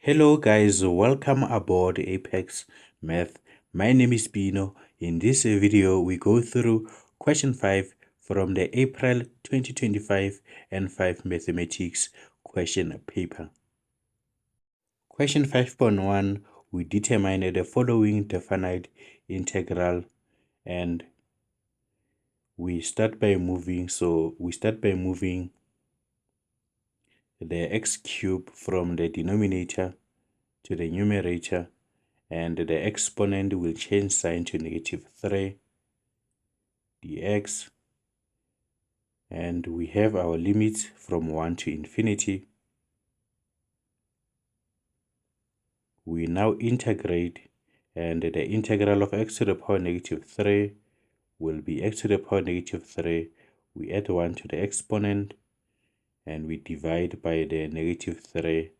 Hello guys, welcome aboard Apex Math. My name is Bino. In this video, we go through question 5 from the April 2025 N5 Mathematics question paper. Question 5.1, we determine the following definite integral and we start by moving the x cube from the denominator to the numerator, and the exponent will change sign to -3 dx, and we have our limits from 1 to infinity. We now integrate, and the integral of x to the power -3 will be x to the power -3. We add 1 to the exponent and we divide by the -3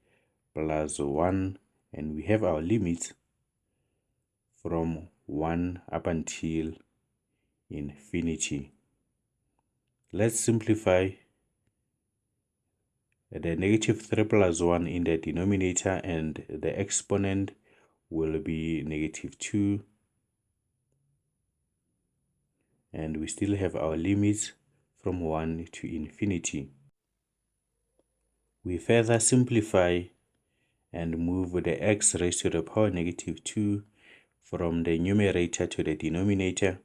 plus 1, and we have our limits from 1 up until infinity. Let's simplify. The -3 plus 1 in the denominator, and the exponent will be -2, and we still have our limits from 1 to infinity. We further simplify and move the x raised to the power -2 from the numerator to the denominator,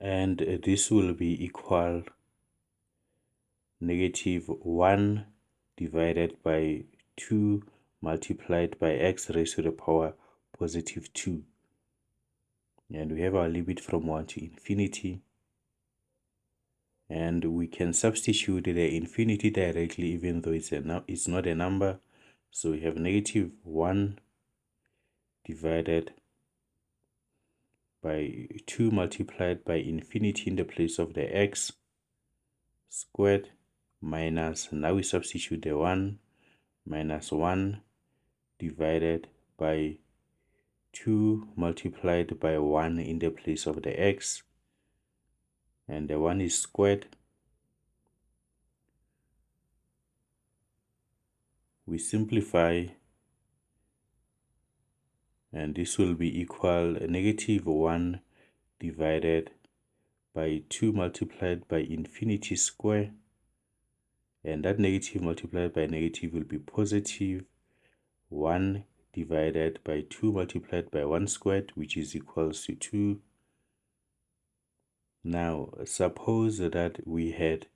and this will be equal -1 divided by 2 multiplied by x raised to the power +2, and we have our limit from 1 to infinity, and we can substitute the infinity directly even though it's not a number. So we have -1 divided by 2 multiplied by infinity in the place of the x squared, minus, now we substitute the 1, -1 divided by 2 multiplied by 1 in the place of the x, and the 1 is squared. We simplify, and this will be equal -1 divided by 2 multiplied by infinity square, and that negative multiplied by negative will be positive. 1 divided by 2 multiplied by 1 squared, which is equals to 2. Now suppose that we had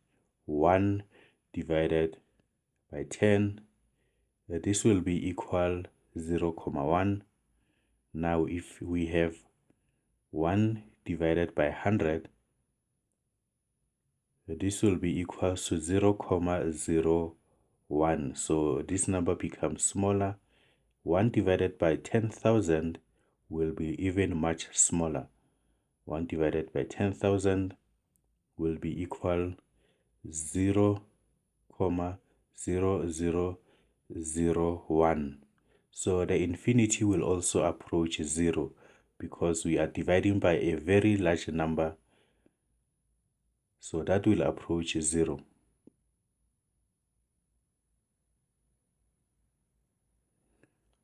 1 divided by 10, this will be equal 0,1. Now if we have 1 divided by 100, this will be equal to 0,01. So this number becomes smaller. 1 divided by 10,000 will be even much smaller. 1 divided by 10,000 will be equal 0,0001. So the infinity will also approach 0 because we are dividing by a very large number. So that will approach 0.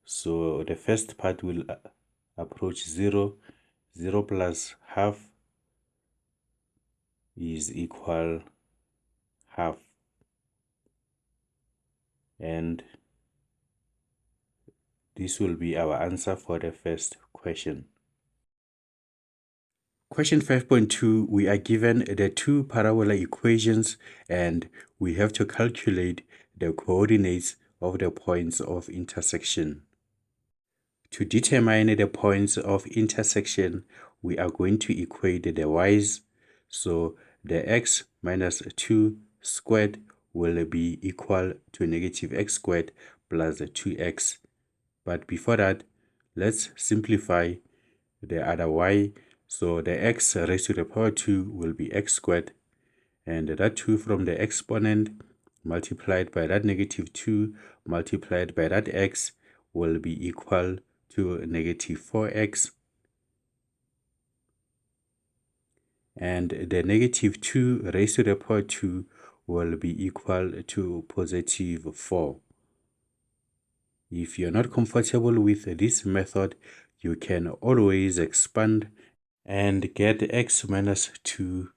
So the first part will approach 0. 0 plus half is equal half, and this will be our answer for the first question. Question 5.2, we are given the two parabola equations and we have to calculate the coordinates of the points of intersection. To determine the points of intersection, we are going to equate the y's. So the x minus 2 squared will be equal to -x squared plus 2x. But before that, let's simplify the other y. So the x raised to the power 2 will be x squared, and that 2 from the exponent multiplied by that -2 multiplied by that x will be equal to -4x, and the -2 raised to the power 2 will be equal to +4. If you're not comfortable with this method, you can always expand and get x minus 2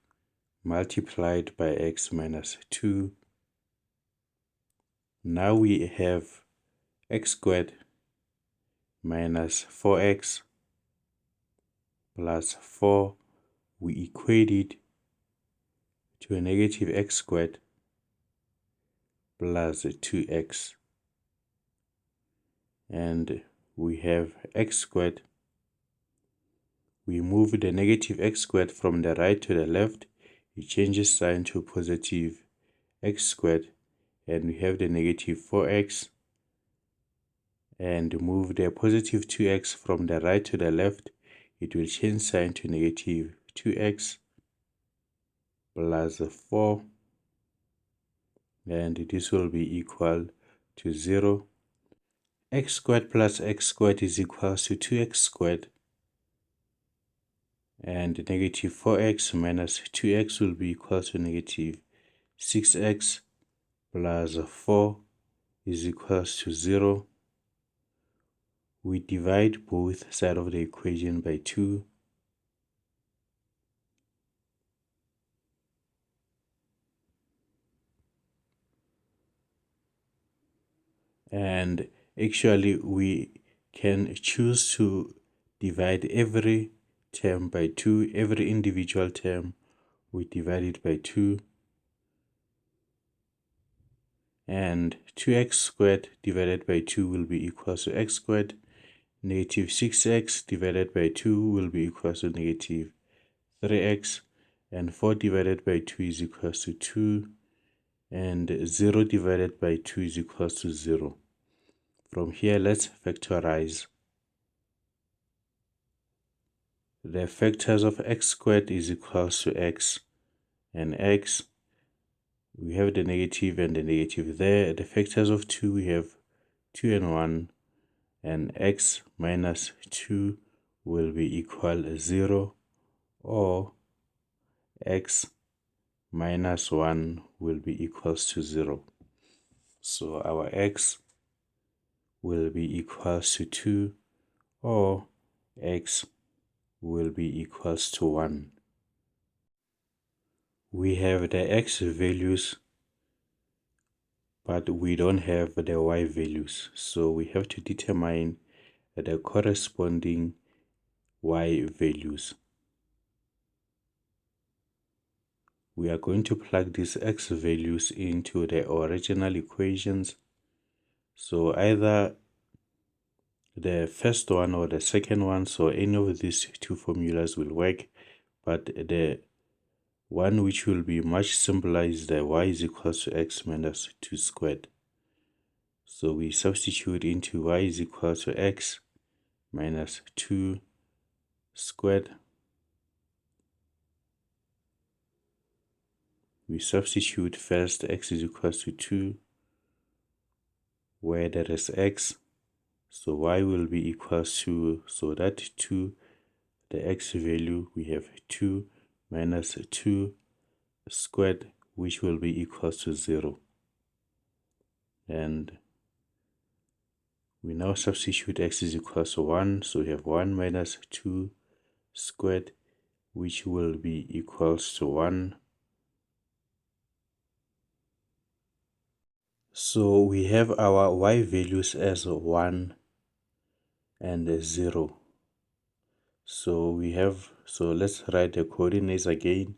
multiplied by x minus 2. Now we have x squared minus 4x plus 4. We equate it to a negative x squared plus 2x. And we have x squared. We move the negative x squared from the right to the left. It changes sign to positive x squared. And we have the negative 4x. And move the positive 2x from the right to the left. It will change sign to negative 2x plus 4. And this will be equal to 0. X squared plus x squared is equal to 2x squared. And negative 4x minus 2x will be equal to negative 6x plus 4 is equal to 0. We divide both sides of the equation by 2. And actually we can choose to divide every term by 2. Every individual term we divide it by 2. And 2x squared divided by 2 will be equal to x squared. Negative 6x divided by 2 will be equal to negative 3x. And 4 divided by 2 is equal to 2. And 0 divided by 2 is equal to 0. From here, let's factorize. The factors of x squared is equal to x. And x, we have the negative and the negative there. The factors of 2, we have 2 and 1. And x minus 2 will be equal to 0, or x minus 1 will be equals to 0. So our x will be equals to 2, or x will be equals to 1. We have the x values, but we don't have the y values. So we have to determine the corresponding y values. We are going to plug these x values into the original equations. So either the first one or the second one, so any of these two formulas will work, but the one which will be much simpler is the y is equal to x minus 2 squared. So we substitute into y is equal to x minus 2 squared. We substitute first x is equal to 2, where there is x. So y will be equal to, so that 2, the x value, we have 2 minus 2 squared, which will be equal to 0. And we now substitute x is equal to 1. So we have 1 minus 2 squared, which will be equals to 1. So we have our y values as 1 and 0. So we have, so let's write the coordinates again.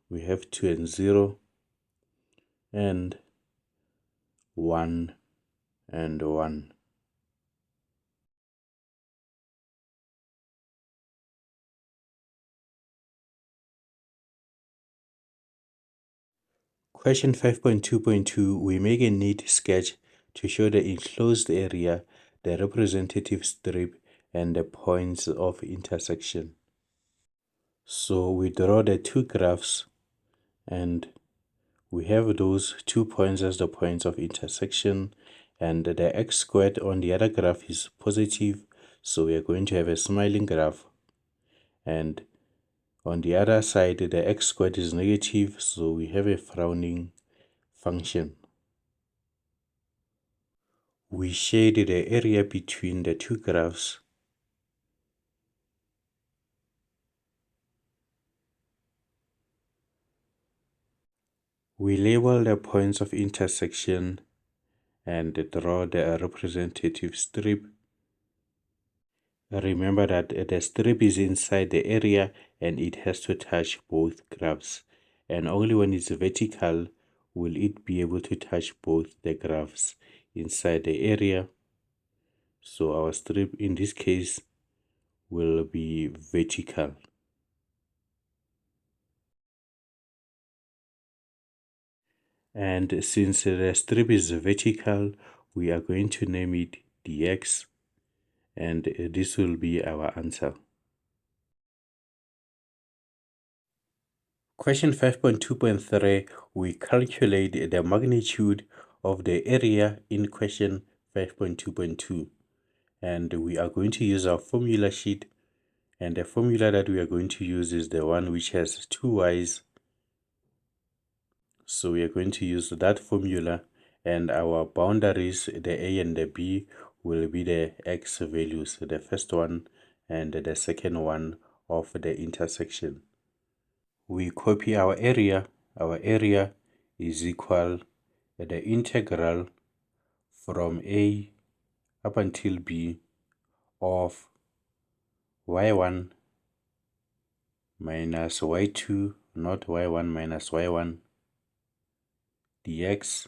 We have 2 and 0 and 1 and 1. Question 5.2.2, we make a neat sketch to show the enclosed area, the representative strip, and the points of intersection. So we draw the two graphs, and we have those 2 points as the points of intersection, and the x squared on the other graph is positive, so we are going to have a smiling graph. And on the other side, the x squared is negative, so we have a frowning function. We shade the area between the two graphs. We label the points of intersection and draw the representative strip. Remember that the strip is inside the area and it has to touch both graphs. And only when it's vertical will it be able to touch both the graphs inside the area. So our strip in this case will be vertical. And since the strip is vertical, we are going to name it dx, and this will be our answer. Question 5.2.3, we calculate the magnitude of the area in question 5.2.2. And we are going to use our formula sheet. And the formula that we are going to use is the one which has two y's. So we are going to use that formula, and our boundaries, the a and the b, will be the x values, the first one and the second one of the intersection. We copy our area. Our area is equal to the integral from a up until b of y1 minus y2, not y1 minus y1, dx.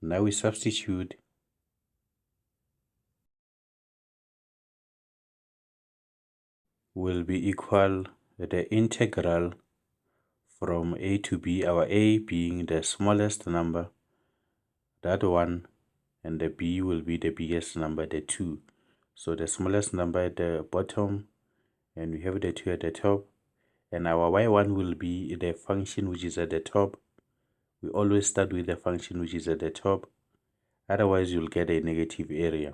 Now we substitute. Will be equal to the integral from a to b, our a being the smallest number, that one, and the b will be the biggest number, the 2. So the smallest number at the bottom, and we have the 2 at the top, and our y1 will be the function which is at the top. We always start with the function which is at the top, otherwise you'll get a negative area.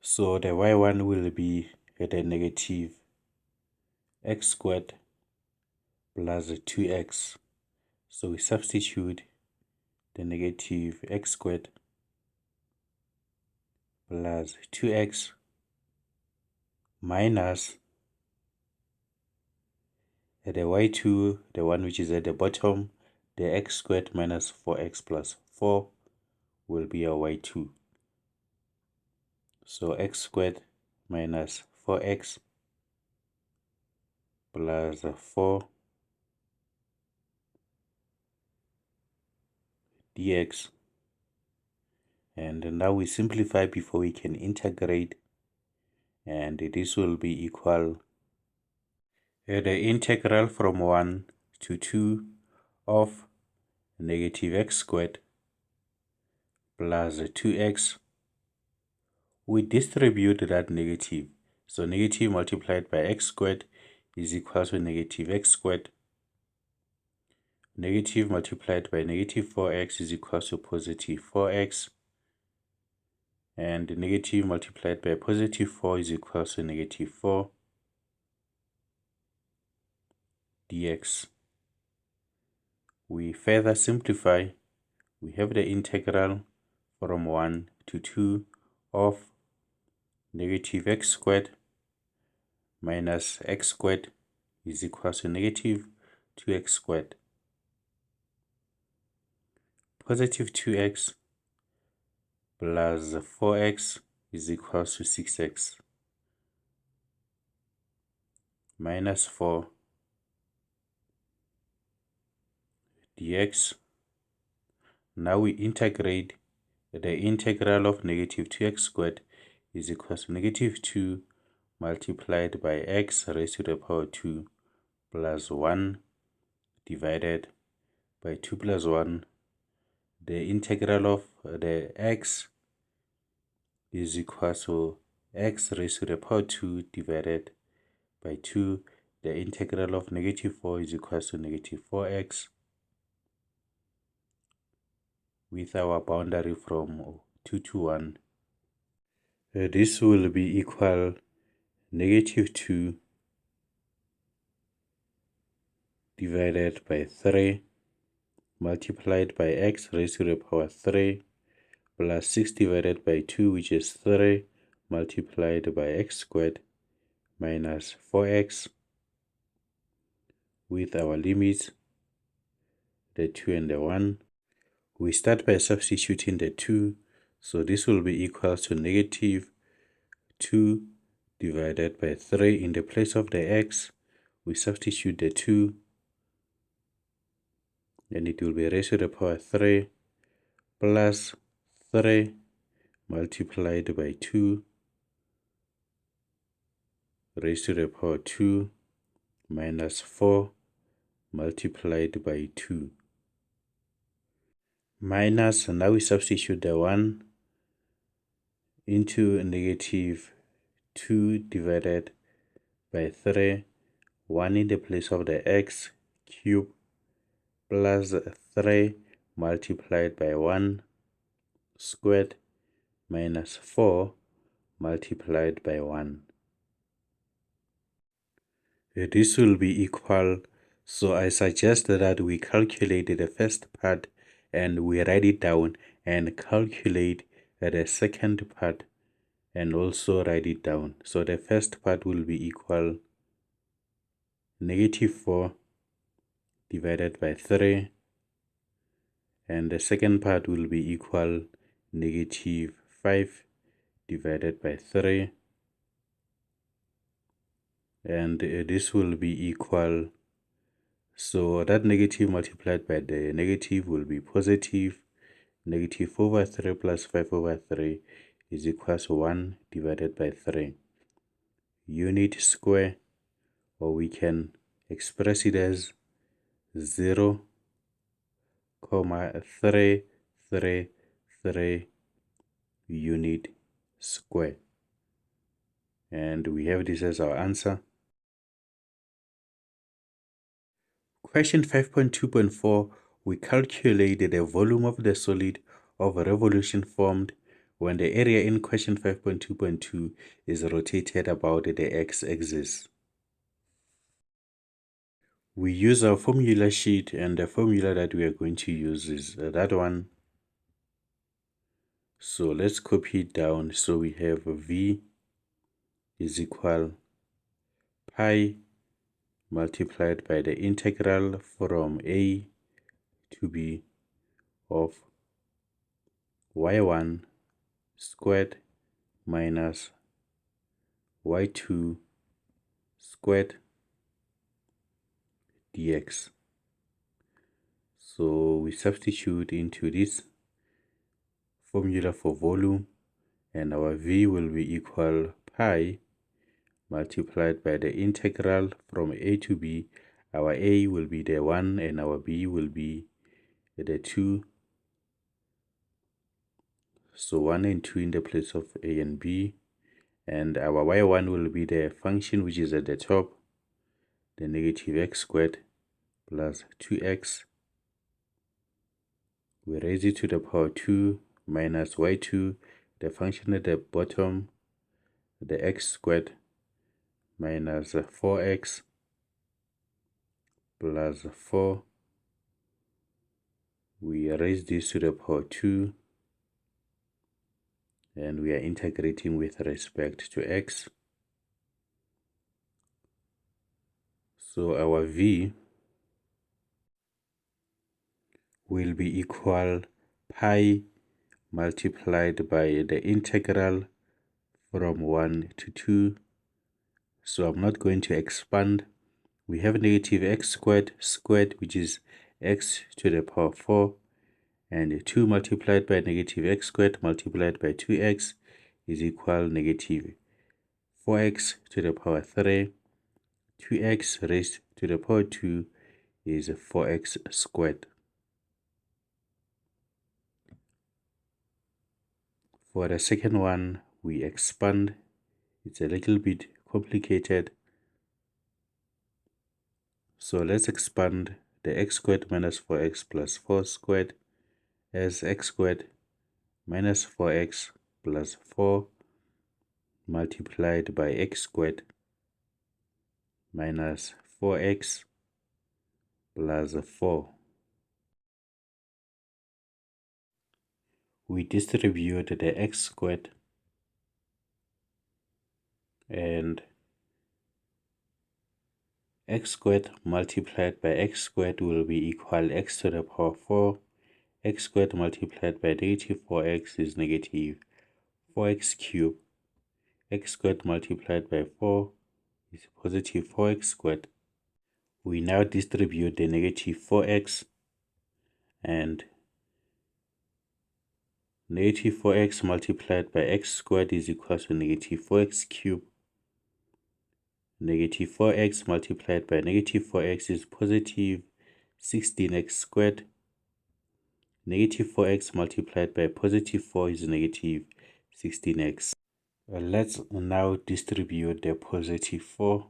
So the y1 will be at a negative x squared plus 2x. So we substitute the negative x squared plus 2x minus the y2, the one which is at the bottom, the x squared minus 4x plus 4 will be our y2. So x squared minus 4x plus 4 dx. And now we simplify before we can integrate, and this will be equal the integral from 1 to 2 of negative x squared plus 2x. We distribute that negative, so negative multiplied by x squared is equal to negative x squared. Negative multiplied by negative 4x is equal to positive 4x, and negative multiplied by positive 4 is equal to negative 4 dx. We further simplify. We have the integral from 1 to 2 of negative x squared minus x squared is equal to negative 2x squared. Positive 2x plus 4x is equal to 6x minus 4 dx. Now we integrate. The integral of negative 2x squared is equal to negative 2 multiplied by x raised to the power 2 plus 1 divided by 2 plus 1. The integral of the x is equal to x raised to the power 2 divided by 2. The integral of negative 4 is equal to negative 4x, with our boundary from 2 to 1. This will be equal negative 2 divided by 3 multiplied by x raised to the power 3 plus 6 divided by 2, which is 3, multiplied by x squared minus 4x with our limits, the 2 and the 1. We start by substituting the 2, so this will be equal to negative 2 divided by 3. In the place of the x, we substitute the 2, and it will be raised to the power 3 plus 3 multiplied by 2 raised to the power 2 minus 4 multiplied by 2. Minus, now we substitute the 1 into negative 2 divided by 3, 1 in the place of the x cube, plus 3 multiplied by 1 squared minus 4 multiplied by 1. This will be equal, so I suggest that we calculate the first part and we write it down and calculate the second part and also write it down. So the first part will be equal negative 4 divided by 3, and the second part will be equal negative 5 divided by 3, and this will be equal, so that negative multiplied by the negative will be positive. Negative 4 over 3 plus 5 over 3 is equal to 1 divided by 3. Unit square, or we can express it as 0, 333 unit square. And we have this as our answer. Question 5.2.4, we calculated the volume of the solid of a revolution formed when the area in question 5.2.2 is rotated about the x-axis. We use our formula sheet, and the formula that we are going to use is that one. So let's copy it down. So we have V is equal pi multiplied by the integral from a to b of y1 squared minus y2 squared dx. So we substitute into this formula for volume, and our V will be equal pi multiplied by the integral from a to b. Our a will be the 1 and our b will be the 2. So 1 and 2 in the place of a and b. And our y1 will be the function which is at the top, the negative x squared plus 2x. We raise it to the power 2 minus y2, the function at the bottom, the x squared minus 4x plus 4. We raise this to the power 2, and we are integrating with respect to x. So our v will be equal pi multiplied by the integral from 1 to 2. So I'm not going to expand. We have negative x squared, which is x to the power 4, and 2 multiplied by negative x squared multiplied by 2x is equal negative 4x to the power 3. 2x raised to the power 2 is 4x squared. For the second one, we expand. It's a little bit complicated. So let's expand the x squared minus 4x plus 4 squared as x squared minus 4x plus 4 multiplied by x squared minus 4x plus 4. we distribute the x squared, and x squared multiplied by x squared will be equal x to the power 4. X squared multiplied by negative 4x is negative 4x cubed. X squared multiplied by 4 is positive 4x squared. We now distribute the negative 4x, and negative 4x multiplied by x squared is equal to negative 4x cubed. Negative 4x multiplied by negative 4x is positive 16x squared. Negative 4x multiplied by positive 4 is negative 16x. Let's now distribute the positive 4.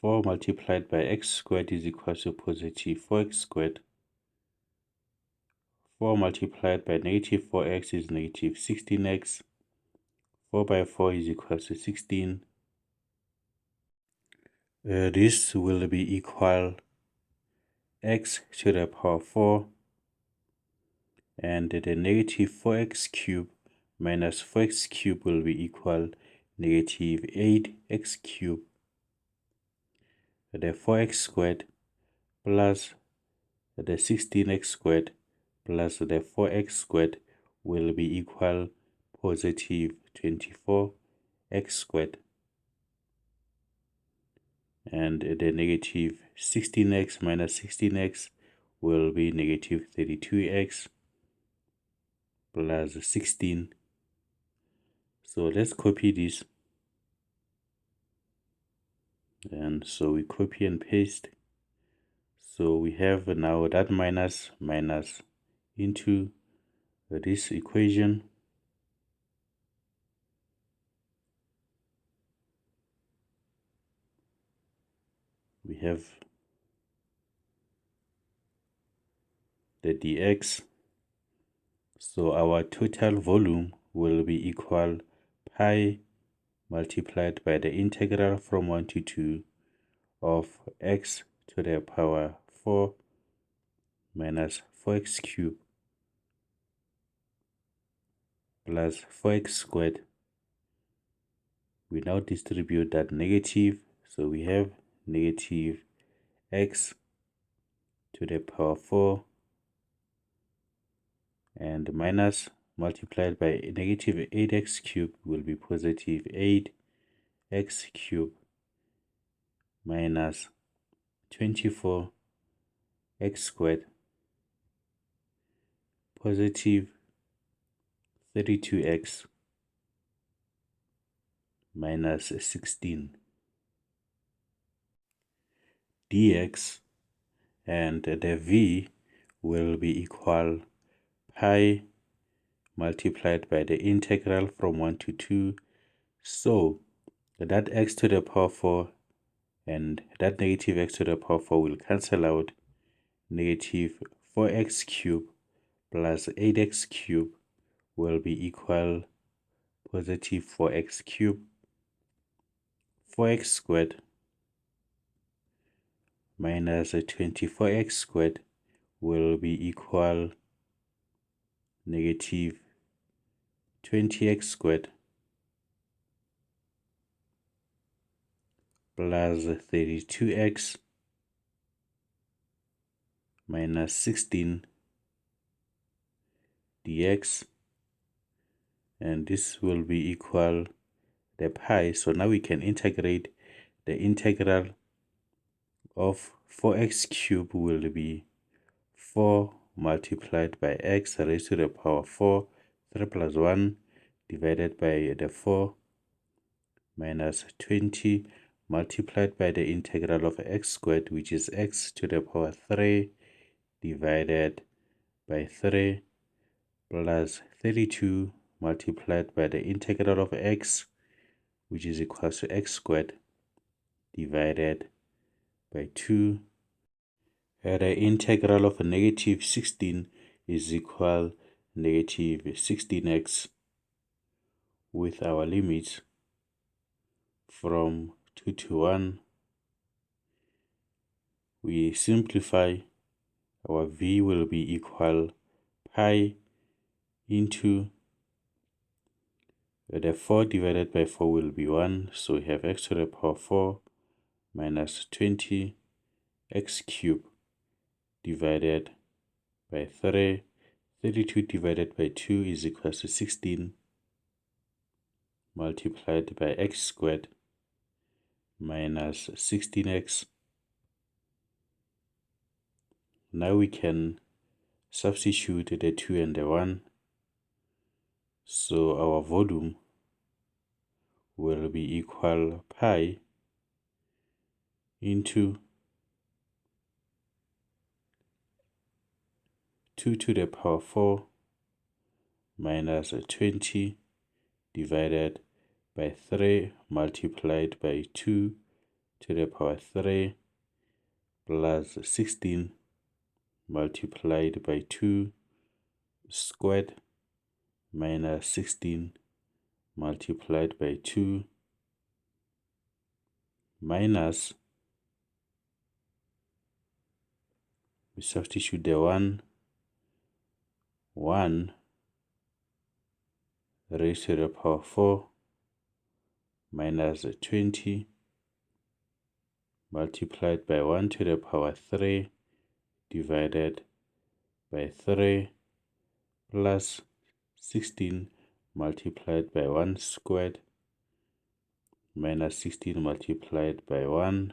4 multiplied by x squared is equal to positive 4x squared. 4 multiplied by negative 4x is negative 16x. 4 by 4 is equal to 16. This will be equal x to the power 4, and the negative 4x cubed minus 4x cubed will be equal negative 8x cubed. The 4x squared plus the 16x squared plus the 4x squared will be equal positive 24x squared, and the negative 16x minus 16x will be negative 32x plus 16. So let's copy this, and so we copy and paste. So we have now that minus into this equation. We have the dx. So our total volume will be equal pi multiplied by the integral from 1 to 2 of x to the power 4 minus 4x cubed plus 4x squared. We now distribute that negative, so we have negative x to the power 4 and minus multiplied by negative 8x cubed will be positive 8x cubed minus 24x squared positive 32x minus 16 dx, and the v will be equal pi multiplied by the integral from 1 to 2. So that x to the power 4 and that negative x to the power 4 will cancel out. Negative 4x cubed plus 8x cubed will be equal positive 4x cubed. 4x squared minus 24x squared will be equal negative 20x squared plus 32x minus 16 dx, and this will be equal the pi. So now we can integrate. The integral of 4x cubed will be 4 multiplied by x raised to the power 4, 3 plus 1 divided by the 4 minus 20 multiplied by the integral of x squared, which is x to the power 3 divided by 3 plus 32 multiplied by the integral of x, which is equal to x squared divided by 2. The integral of negative 16 is equal negative 16x with our limits from 2 to 1. We simplify our v will be equal pi into the 4 divided by 4 will be 1, so we have x to the power 4 minus 20 x cubed divided by 3. 32 divided by 2 is equal to 16 multiplied by x squared minus 16x. Now we can substitute the 2 and the 1. So our volume will be equal pi into 2 to the power 4 minus 20 divided by 3 multiplied by 2 to the power 3 plus 16 multiplied by 2 squared minus 16 multiplied by 2 minus, we substitute the 1 raised to the power 4 minus 20 multiplied by 1 to the power 3 divided by 3 plus 16 multiplied by 1 squared minus 16 multiplied by 1 .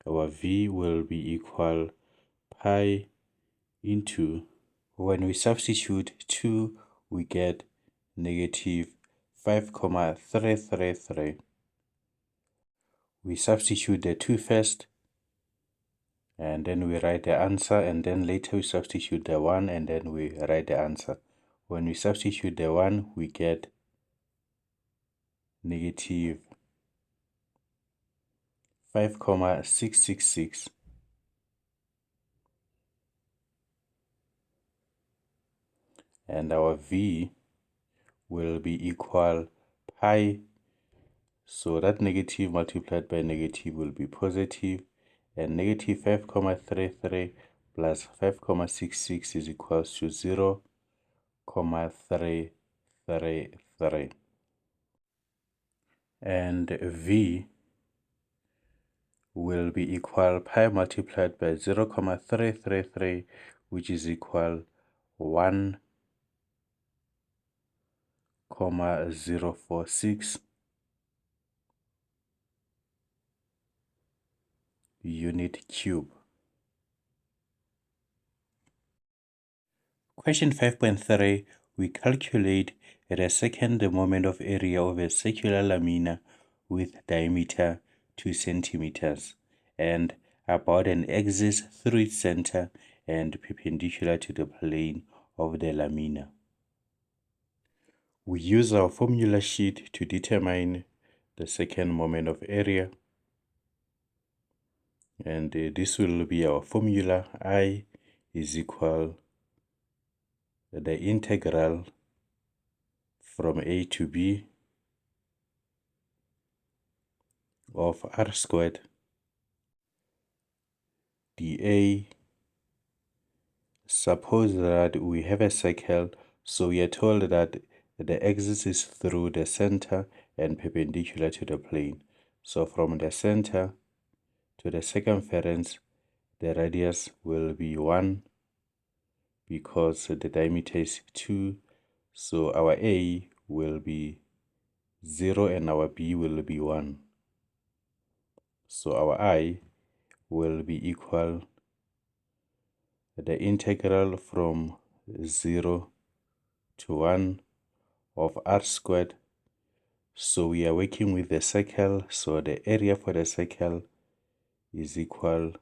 Our v will be equal pi into, when we substitute 2, we get negative 5,333. We substitute the 2 first, and then we write the answer, and then later we substitute the 1, and then we write the answer. When we substitute the 1, we get negative 5,666. And our v will be equal pi, so that negative multiplied by negative will be positive, and negative 5,33 plus 5,66 is equals to 0,333. And v will be equal pi multiplied by 0,333, which is equal 1,046 unit cube. Question 5.3, we calculate the second moment of area of a circular lamina with diameter 2 centimeters and about an axis through its center and perpendicular to the plane of the lamina. We use our formula sheet to determine the second moment of area, and this will be our formula. I is equal the integral from a to b of r squared dA. Suppose that we have a circle, so we are told that the axis is through the center and perpendicular to the plane. So from the center to the circumference, the radius will be 1 because the diameter is 2. So our A will be 0 and our B will be 1. So our I will be equal the integral from 0 to 1 of r squared. So we are working with the circle, so the area for the circle is equal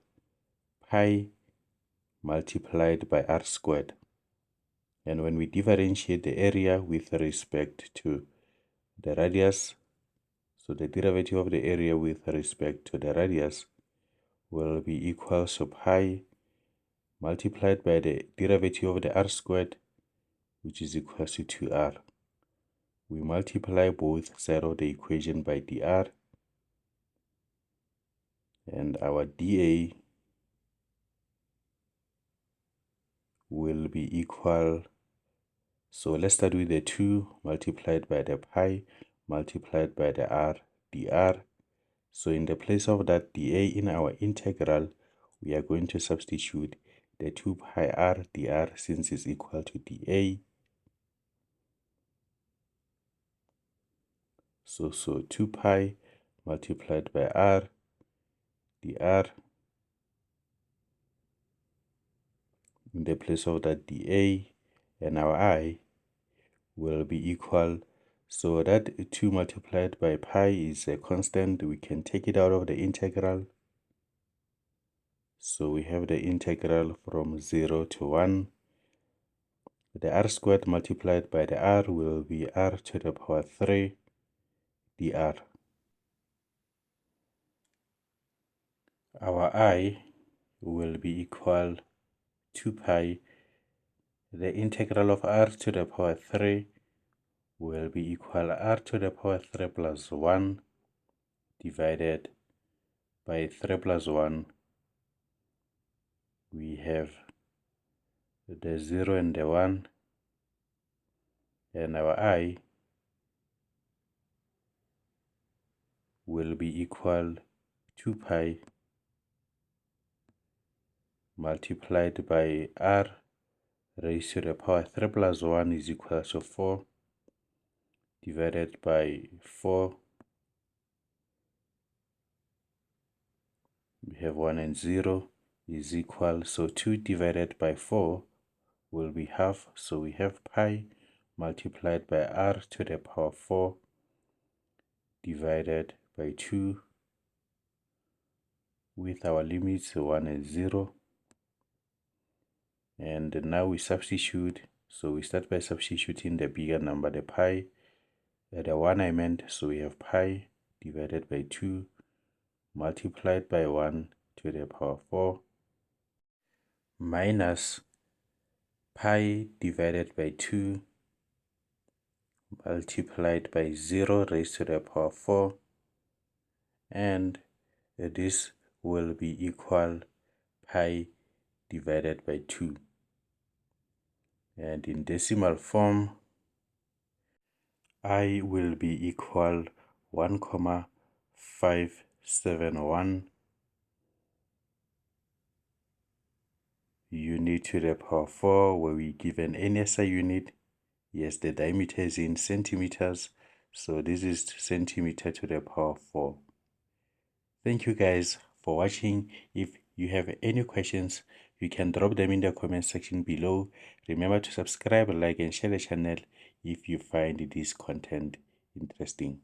pi multiplied by r squared. And when we differentiate the area with respect to the radius, so the derivative of the area with respect to the radius will be equal to pi multiplied by the derivative of the r squared, which is equal to 2r. we multiply both sides of the equation by dr, and our dA will be equal, so let's start with the 2 multiplied by the pi multiplied by the r dr. So in the place of that dA in our integral, we are going to substitute the 2 pi r dr since it's equal to dA. So 2 pi multiplied by r dr, in the place of that dA, and our I will be equal, so that 2 multiplied by pi is a constant, we can take it out of the integral. So we have the integral from 0 to 1. The r squared multiplied by the r will be r to the power 3 dr. Our I will be equal 2 pi. The integral of r to the power 3 will be equal r to the power 3 plus 1 divided by 3 plus 1. We have the 0 and the 1, and our I will be equal 2 pi multiplied by r raised to the power 3 plus 1 is equal to 4 divided by 4. We have 1 and 0 is equal, so 2 divided by 4 will be half, so we have pi multiplied by r to the power 4 divided by 2 with our limits 1 and 0. And now we substitute, so we start by substituting the bigger number, the pi, the 1 I meant, so we have pi divided by 2 multiplied by 1 to the power 4 minus pi divided by 2 multiplied by 0 raised to the power 4, and this will be equal pi divided by 2. And in decimal form, I will be equal 1,571 unit to the power 4, where we given any SI unit. Yes, the diameter is in centimeters, so this is centimeter to the power 4. Thank you guys for watching. If you have any questions, you can drop them in the comment section below. Remember to subscribe, like, and share the channel if you find this content interesting.